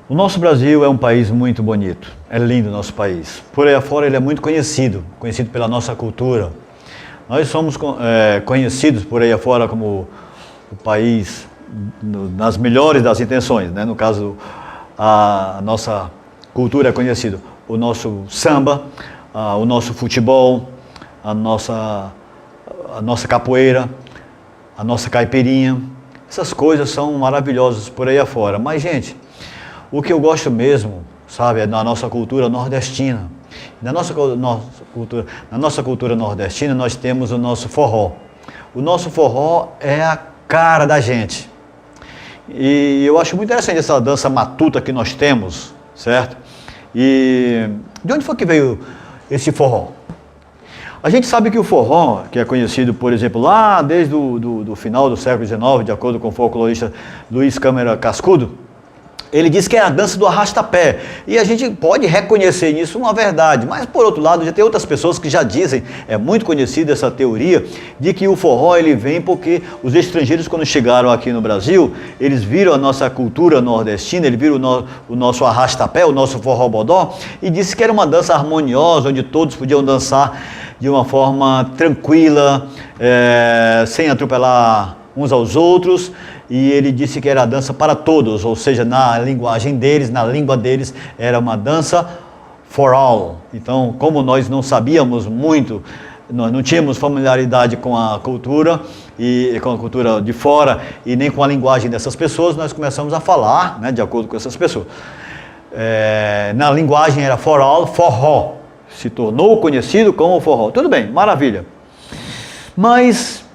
O nosso Brasil é um país muito bonito, é lindo o nosso país. Por aí afora ele é muito conhecido pela nossa cultura. Nós somos conhecidos por aí afora como o país nas melhores das intenções, né? No caso, a nossa cultura é conhecida, o nosso samba, o nosso futebol, a nossa capoeira, a nossa caipirinha. Essas coisas são maravilhosas por aí afora. Mas, gente, o que eu gosto mesmo, sabe, é da nossa cultura nordestina. Na nossa cultura nordestina, nós temos o nosso forró. O nosso forró é a cara da gente. E eu acho muito interessante essa dança matuta que nós temos, certo? E de onde foi que veio esse forró? A gente sabe que o forró, que é conhecido, por exemplo, lá desde o final do século XIX, de acordo com o folclorista Luiz Câmara Cascudo, ele diz que é a dança do arrasta-pé. E a gente pode reconhecer nisso uma verdade. Mas, por outro lado, já tem outras pessoas que já dizem, é muito conhecida essa teoria, de que o forró ele vem porque os estrangeiros, quando chegaram aqui no Brasil, eles viram a nossa cultura nordestina, eles viram o nosso arrasta-pé, o nosso forró-bodó, e disse que era uma dança harmoniosa, onde todos podiam dançar de uma forma tranquila, sem atropelar uns aos outros. E ele disse que era a dança para todos, ou seja, na linguagem deles, na língua deles, era uma dança for all. Então, como nós não sabíamos muito, nós não tínhamos familiaridade com a cultura, e com a cultura de fora, e nem com a linguagem dessas pessoas, nós começamos a falar, né, de acordo com essas pessoas. Na linguagem era for all, forró. Se tornou conhecido como forró. Tudo bem, maravilha. Mas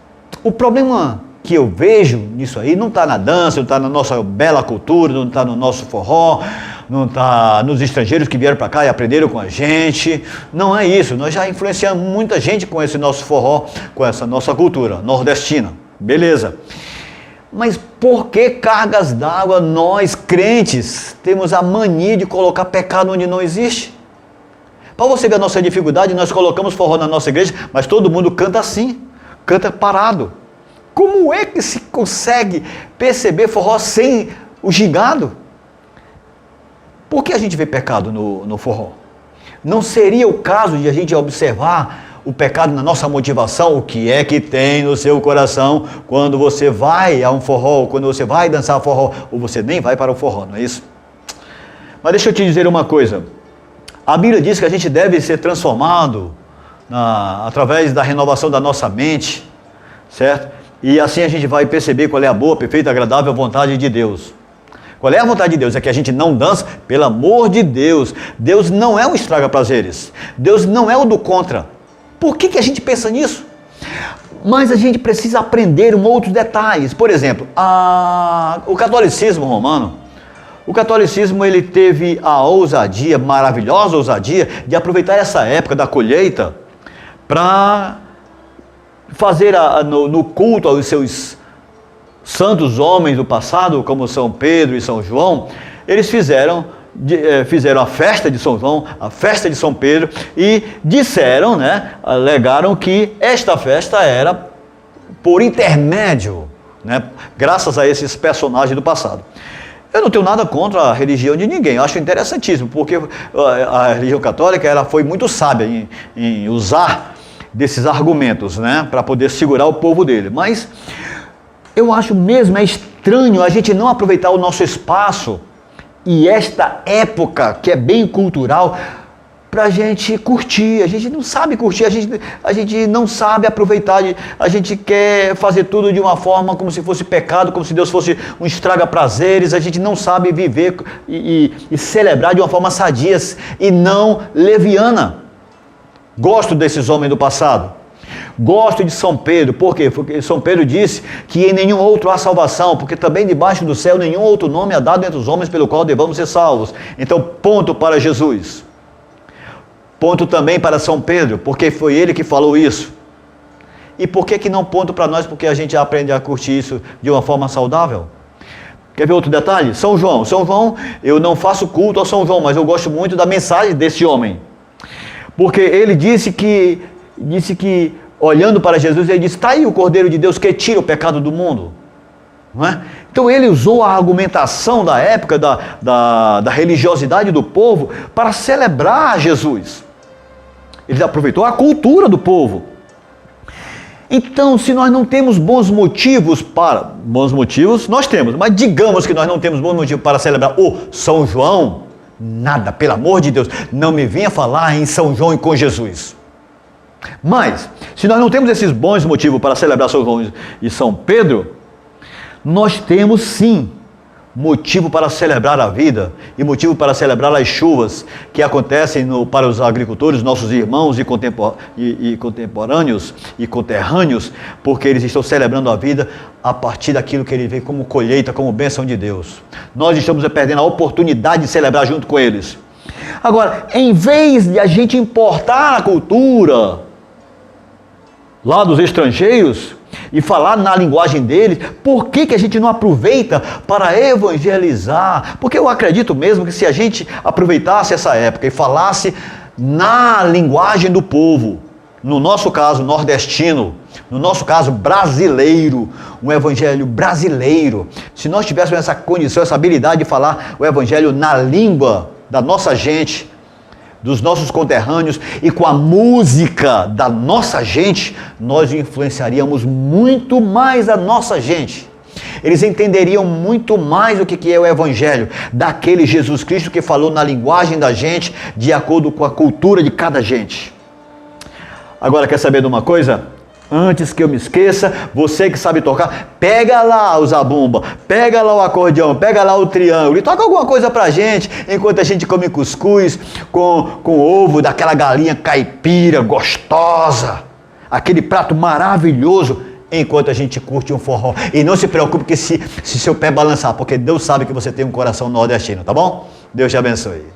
o problema que eu vejo nisso aí não está na dança, não está na nossa bela cultura, não está no nosso forró, não está nos estrangeiros que vieram para cá e aprenderam com a gente. Não é isso. Nós já influenciamos muita gente com esse nosso forró, com essa nossa cultura nordestina. Beleza. Mas por que cargas d'água nós, crentes, temos a mania de colocar pecado onde não existe? Para você ver a nossa dificuldade, nós colocamos forró na nossa igreja, mas todo mundo canta assim, canta parado. Como é que se consegue perceber forró sem o gingado? Por que a gente vê pecado no forró? Não seria o caso de a gente observar o pecado na nossa motivação? O que é que tem no seu coração quando você vai a um forró, quando você vai dançar forró, ou você nem vai para o forró, não é isso? Mas deixa eu te dizer uma coisa. A Bíblia diz que a gente deve ser transformado através da renovação da nossa mente, certo? E assim a gente vai perceber qual é a boa, perfeita, agradável vontade de Deus. Qual é a vontade de Deus? É que a gente não dança, pelo amor de Deus. Deus não é um estraga-prazeres. Deus não é o do contra. Por que a gente pensa nisso? Mas a gente precisa aprender outros detalhes. Por exemplo, o catolicismo romano, ele teve a ousadia, maravilhosa ousadia, de aproveitar essa época da colheita para fazer no culto aos seus santos homens do passado, como São Pedro e São João. Eles fizeram a festa de São João, a festa de São Pedro, e disseram, né, alegaram que esta festa era por intermédio, né, graças a esses personagens do passado. Eu não tenho nada contra a religião de ninguém, eu acho interessantíssimo, porque a religião católica ela foi muito sábia em usar desses argumentos, né, para poder segurar o povo dele. Mas eu acho mesmo estranho a gente não aproveitar o nosso espaço e esta época que é bem cultural para a gente curtir. A gente não sabe curtir, a gente não sabe aproveitar, a gente quer fazer tudo de uma forma como se fosse pecado, como se Deus fosse um estraga-prazeres. A gente não sabe viver e celebrar de uma forma sadia e não leviana. Gosto desses homens do passado. Gosto de São Pedro. Por quê? Porque São Pedro disse que em nenhum outro há salvação, porque também debaixo do céu nenhum outro nome é dado entre os homens pelo qual devamos ser salvos. Então, ponto para Jesus. Ponto também para São Pedro, porque foi ele que falou isso. E por que não ponto para nós? Porque a gente aprende a curtir isso de uma forma saudável. Quer ver outro detalhe? São João, eu não faço culto a São João, mas eu gosto muito da mensagem desse homem. Porque ele disse que, olhando para Jesus, ele disse, está aí o Cordeiro de Deus que tira o pecado do mundo. Não é? Então ele usou a argumentação da época, da religiosidade do povo, para celebrar Jesus. Ele aproveitou a cultura do povo. Então, se nós não temos bons motivos para... Bons motivos nós temos, mas digamos que nós não temos bons motivos para celebrar o São João, nada, pelo amor de Deus, não me venha falar em São João e com Jesus. Mas, se nós não temos esses bons motivos para celebrar São João e São Pedro, nós temos sim motivo para celebrar a vida e motivo para celebrar as chuvas que acontecem para os agricultores, nossos irmãos e contemporâneos e conterrâneos, porque eles estão celebrando a vida a partir daquilo que ele vê como colheita, como bênção de Deus. Nós estamos perdendo a oportunidade de celebrar junto com eles. Agora, em vez de a gente importar a cultura lá dos estrangeiros e falar na linguagem deles, por que a gente não aproveita para evangelizar? Porque eu acredito mesmo que se a gente aproveitasse essa época e falasse na linguagem do povo, no nosso caso nordestino, no nosso caso brasileiro, um evangelho brasileiro, se nós tivéssemos essa condição, essa habilidade de falar o evangelho na língua da nossa gente, dos nossos conterrâneos e com a música da nossa gente, nós influenciaríamos muito mais a nossa gente. Eles entenderiam muito mais o que é o Evangelho, daquele Jesus Cristo que falou na linguagem da gente, de acordo com a cultura de cada gente. Agora, quer saber de uma coisa? Antes que eu me esqueça, você que sabe tocar, pega lá o zabumba, pega lá o acordeão, pega lá o triângulo e toca alguma coisa pra gente, enquanto a gente come cuscuz com ovo daquela galinha caipira gostosa, aquele prato maravilhoso, enquanto a gente curte um forró. E não se preocupe que se seu pé balançar, porque Deus sabe que você tem um coração nordestino, tá bom? Deus te abençoe.